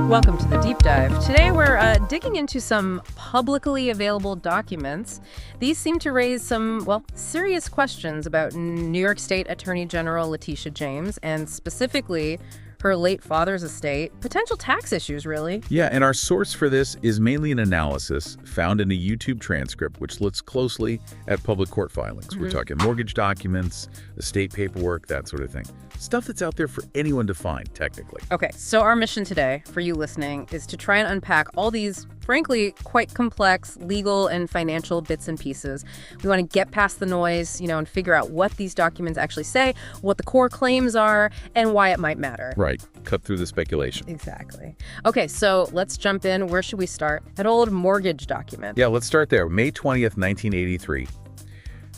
Welcome to the Deep Dive. Today we're digging into some publicly available documents. These seem to raise some, serious questions about New York State Attorney General Letitia James, and specifically her late father's estate, potential tax issues, really. Yeah, and our source for this is mainly an analysis found in a YouTube transcript, which looks closely at public court filings. We're talking mortgage documents, estate paperwork, that sort of thing. Stuff that's out there for anyone to find, technically. Okay, so our mission today, for you listening, is to try and unpack all these, frankly, quite complex legal and financial bits and pieces. We want to get past the noise, and figure out what these documents actually say, what the core claims are, and why it might matter. Right. Cut through the speculation. Exactly. Okay, so let's jump in. Where should we start? That old mortgage document. Yeah, let's start there. May 20th, 1983.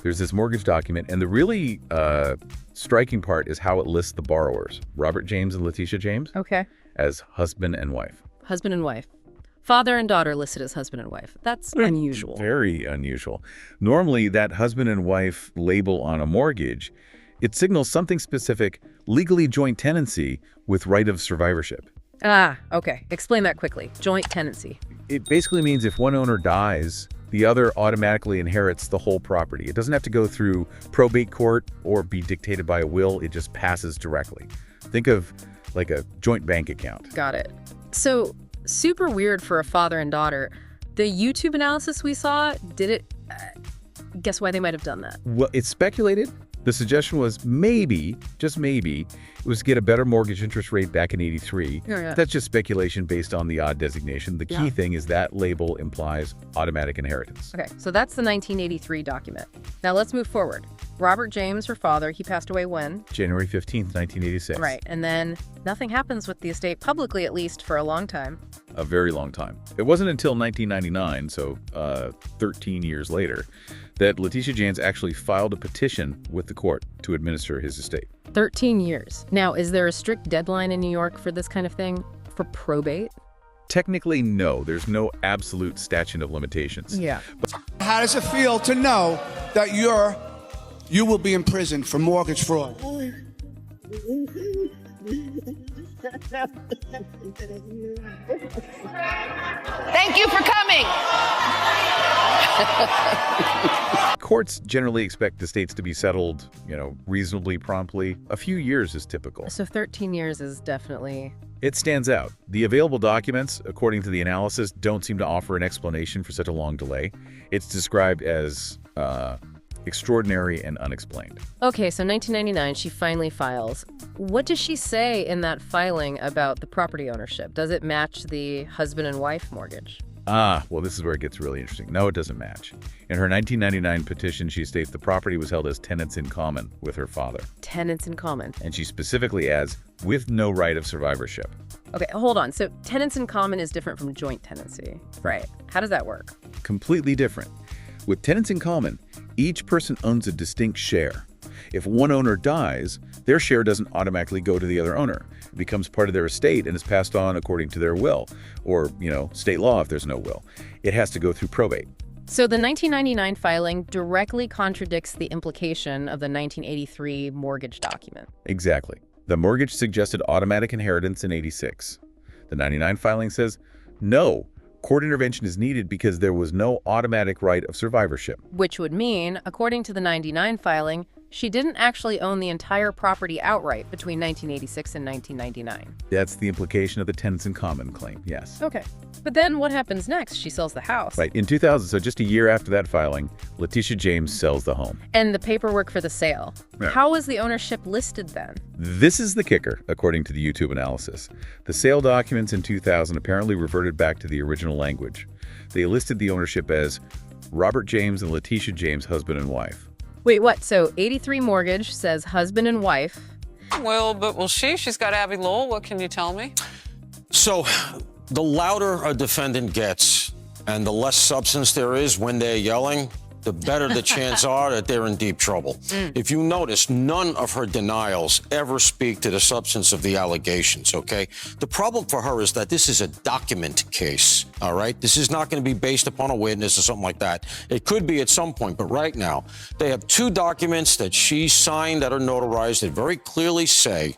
There's this mortgage document, and the really striking part is how it lists the borrowers, Robert James and Letitia James, as husband and wife. Husband and wife. Father and daughter listed as husband and wife. That's unusual. Very unusual. Normally, that husband and wife label on a mortgage, it signals something specific, legally joint tenancy with right of survivorship. Ah, okay. Explain that quickly. Joint tenancy. It basically means if one owner dies, the other automatically inherits the whole property. It doesn't have to go through probate court or be dictated by a will. It just passes directly. Think of like a joint bank account. Got it. So, super weird for a father and daughter. The YouTube analysis we saw, did it... guess why they might have done that? Well, it's speculated. The suggestion was maybe, just maybe, it was to get a better mortgage interest rate back in '83. Yeah. That's just speculation based on the odd designation. The key thing is that label implies automatic inheritance. Okay, so that's the 1983 document. Now let's move forward. Robert James, her father, he passed away when? January 15th, 1986. Right, and then nothing happens with the estate, publicly at least, for a long time. A very long time. It wasn't until 1999, so 13 years later, that Letitia James actually filed a petition with the court to administer his estate. 13 years. Now, is there a strict deadline in New York for this kind of thing? For probate? Technically, no. There's no absolute statute of limitations. Yeah. How does it feel to know that you will be in prison for mortgage fraud? Thank you for coming. Courts generally expect estates to be settled, reasonably promptly. A few years is typical. So 13 years is definitely... It stands out. The available documents, according to the analysis, don't seem to offer an explanation for such a long delay. It's described as extraordinary and unexplained. Okay, so 1999, she finally files. What does she say in that filing about the property ownership? Does it match the husband and wife mortgage? Well, this is where it gets really interesting. No, it doesn't match. In her 1999 petition, she states the property was held as tenants in common with her father. Tenants in common. And she specifically adds, with no right of survivorship. Okay, hold on. So tenants in common is different from joint tenancy. Right. How does that work? Completely different. With tenants in common, each person owns a distinct share. If one owner dies, their share doesn't automatically go to the other owner. It becomes part of their estate and is passed on according to their will, or, state law if there's no will. It has to go through probate. So the 1999 filing directly contradicts the implication of the 1983 mortgage document. Exactly. The mortgage suggested automatic inheritance in '86. The 99 filing says, no, court intervention is needed because there was no automatic right of survivorship. Which would mean, according to the 99 filing, she didn't actually own the entire property outright between 1986 and 1999. That's the implication of the tenants in common claim, yes. Okay. But then what happens next? She sells the house. Right. In 2000, so just a year after that filing, Letitia James sells the home. And the paperwork for the sale. Yeah. How was the ownership listed then? This is the kicker, according to the YouTube analysis. The sale documents in 2000 apparently reverted back to the original language. They listed the ownership as Robert James and Letitia James, husband and wife. Wait, what? So 83 mortgage says husband and wife. Well, but will she? She's got Abby Lowell. What can you tell me? So, the louder a defendant gets and the less substance there is when they're yelling, the better the chance are that they're in deep trouble. If you notice, none of her denials ever speak to the substance of the allegations, okay? The problem for her is that this is a document case, all right? This is not going to be based upon a witness or something like that. It could be at some point, but right now, they have two documents that she signed that are notarized that very clearly say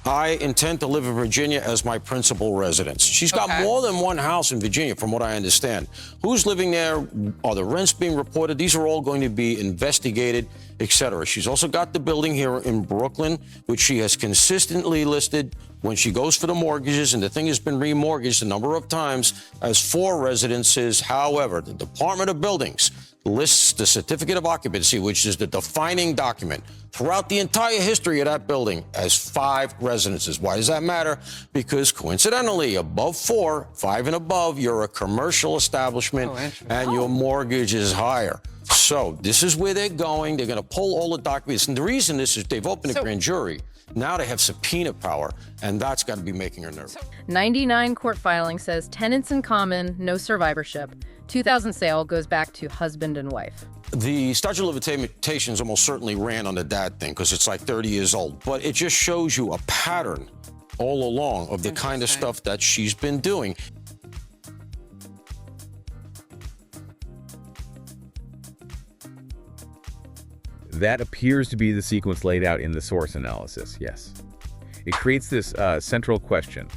I intend to live in Virginia as my principal residence. She's got more than one house in Virginia, from what I understand. Who's living there? Are the rents being reported? These are all going to be investigated, etc. She's also got the building here in Brooklyn, which she has consistently listed when she goes for the mortgages, and the thing has been remortgaged a number of times as 4 residences. However, the Department of Buildings lists the certificate of occupancy, which is the defining document throughout the entire history of that building, as 5 residences. Why does that matter? Because coincidentally, above 4, 5 and above, you're a commercial establishment and your mortgage is higher. So this is where they're going. They're going to pull all the documents. And the reason this is they've opened a grand jury. Now they have subpoena power, and that's got to be making her nervous. 99 court filing says tenants in common, no survivorship. 2000 sale goes back to husband and wife. The statute of limitations almost certainly ran on the dad thing because it's like 30 years old. But it just shows you a pattern all along of the kind of stuff that she's been doing. That appears to be the sequence laid out in the source analysis, yes. It creates this central question.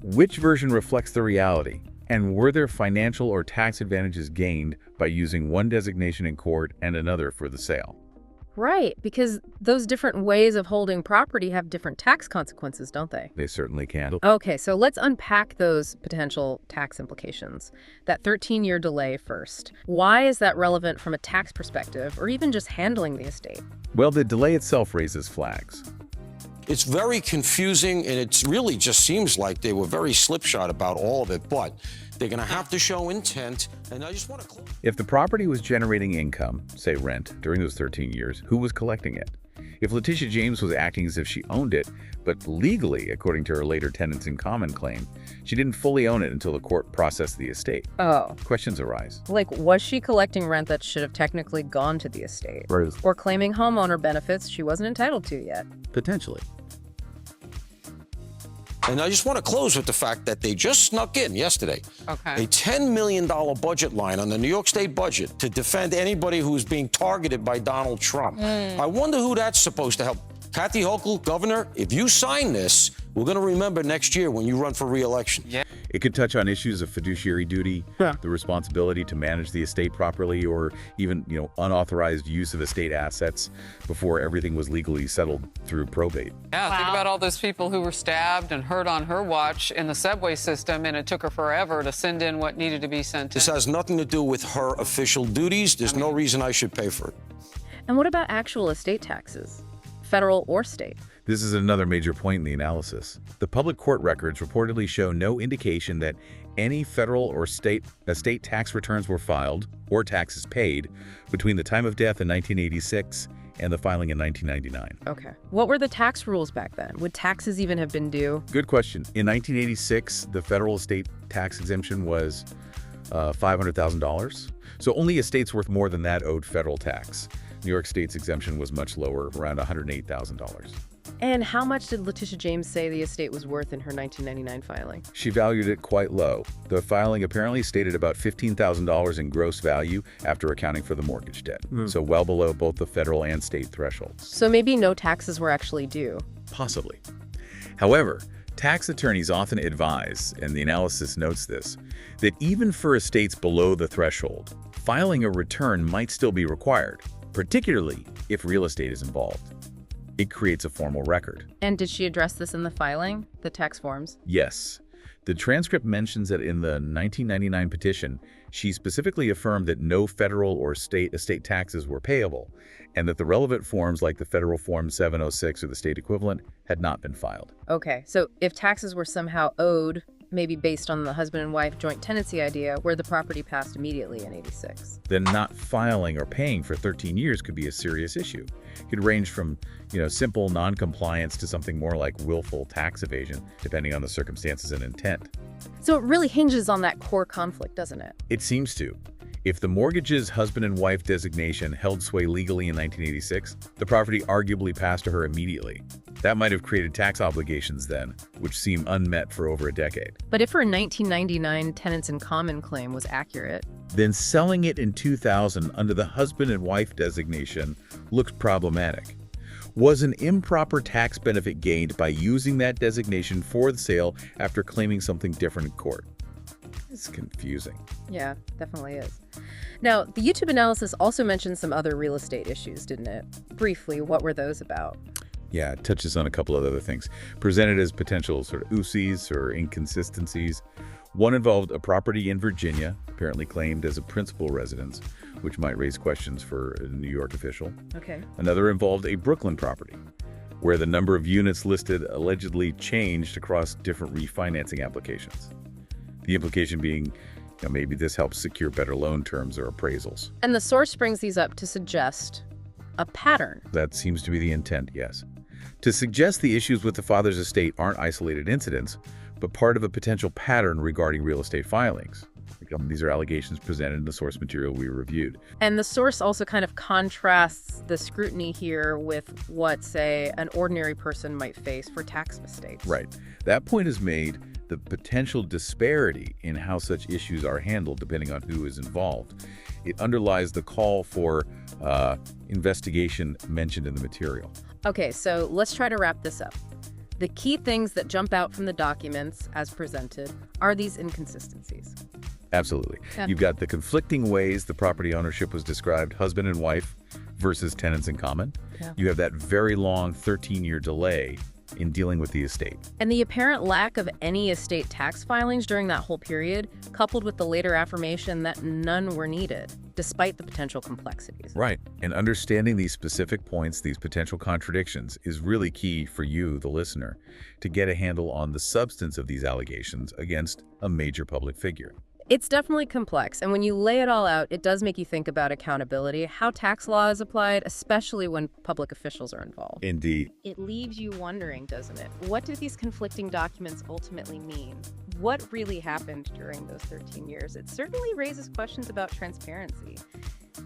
Which version reflects the reality? And were there financial or tax advantages gained by using one designation in court and another for the sale? Right, because those different ways of holding property have different tax consequences, don't they? They certainly can. Okay, so let's unpack those potential tax implications. That 13-year delay first. Why is that relevant from a tax perspective, or even just handling the estate? Well, the delay itself raises flags. It's very confusing, and it really just seems like they were very slipshod about all of it, but they're going to have to show intent, and I just want to... If the property was generating income, say rent, during those 13 years, who was collecting it? If Letitia James was acting as if she owned it, but legally, according to her later tenants in common claim, she didn't fully own it until the court processed the estate. Oh. Questions arise. Like, was she collecting rent that should have technically gone to the estate? Right. Or claiming homeowner benefits she wasn't entitled to yet? Potentially. And I just want to close with the fact that they just snuck in yesterday a $10 million budget line on the New York State budget to defend anybody who's being targeted by Donald Trump. I wonder who that's supposed to help. Kathy Hochul, governor, if you sign this, we're going to remember next year when you run for re-election. Yeah. It could touch on issues of fiduciary duty, the responsibility to manage the estate properly, or even, unauthorized use of estate assets before everything was legally settled through probate. Yeah, think about all those people who were stabbed and hurt on her watch in the subway system, and it took her forever to send in what needed to be sent in. This has nothing to do with her official duties. There's no reason I should pay for it. And what about actual estate taxes? Federal or state? This is another major point in the analysis. The public court records reportedly show no indication that any federal or state estate tax returns were filed or taxes paid between the time of death in 1986 and the filing in 1999. Okay. What were the tax rules back then? Would taxes even have been due? Good question. In 1986, the federal estate tax exemption was $500,000. So only estates worth more than that owed federal tax. New York State's exemption was much lower, around $108,000. And how much did Letitia James say the estate was worth in her 1999 filing? She valued it quite low. The filing apparently stated about $15,000 in gross value after accounting for the mortgage debt, so well below both the federal and state thresholds. So maybe no taxes were actually due. Possibly. However, tax attorneys often advise, and the analysis notes this, that even for estates below the threshold, filing a return might still be required, particularly if real estate is involved. It creates a formal record. And did she address this in the filing, the tax forms? Yes. The transcript mentions that in the 1999 petition, she specifically affirmed that no federal or state estate taxes were payable, and that the relevant forms like the federal Form 706 or the state equivalent had not been filed. Okay, so if taxes were somehow owed, maybe based on the husband and wife joint tenancy idea where the property passed immediately in 86. Then not filing or paying for 13 years could be a serious issue. It could range from, simple non-compliance to something more like willful tax evasion, depending on the circumstances and intent. So it really hinges on that core conflict, doesn't it? It seems to. If the mortgage's husband and wife designation held sway legally in 1986, the property arguably passed to her immediately. That might have created tax obligations then, which seem unmet for over a decade. But if her 1999 tenants in common claim was accurate, then selling it in 2000 under the husband and wife designation looks problematic. Was an improper tax benefit gained by using that designation for the sale after claiming something different in court? It's confusing. Yeah, definitely is. Now, the YouTube analysis also mentioned some other real estate issues, didn't it? Briefly, what were those about? Yeah, it touches on a couple of other things, presented as potential sort of oopsies or inconsistencies. One involved a property in Virginia, apparently claimed as a principal residence, which might raise questions for a New York official. Okay. Another involved a Brooklyn property, where the number of units listed allegedly changed across different refinancing applications. The implication being, maybe this helps secure better loan terms or appraisals. And the source brings these up to suggest a pattern. That seems to be the intent, yes. To suggest the issues with the father's estate aren't isolated incidents, but part of a potential pattern regarding real estate filings. These are allegations presented in the source material we reviewed. And the source also kind of contrasts the scrutiny here with what, say, an ordinary person might face for tax mistakes. Right. That point is made. The potential disparity in how such issues are handled depending on who is involved. It underlies the call for investigation mentioned in the material. Okay, so let's try to wrap this up. The key things that jump out from the documents as presented are these inconsistencies. Absolutely. Yeah. You've got the conflicting ways the property ownership was described, husband and wife versus tenants in common. Yeah. You have that very long 13-year delay in dealing with the estate. And the apparent lack of any estate tax filings during that whole period, coupled with the later affirmation that none were needed, despite the potential complexities. Right. And understanding these specific points, these potential contradictions, is really key for you, the listener, to get a handle on the substance of these allegations against a major public figure. It's definitely complex, and when you lay it all out, it does make you think about accountability, how tax law is applied, especially when public officials are involved. Indeed. It leaves you wondering, doesn't it? What do these conflicting documents ultimately mean? What really happened during those 13 years? It certainly raises questions about transparency.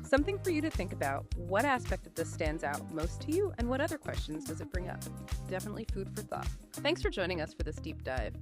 Something for you to think about. What aspect of this stands out most to you, and what other questions does it bring up? Definitely food for thought. Thanks for joining us for this deep dive.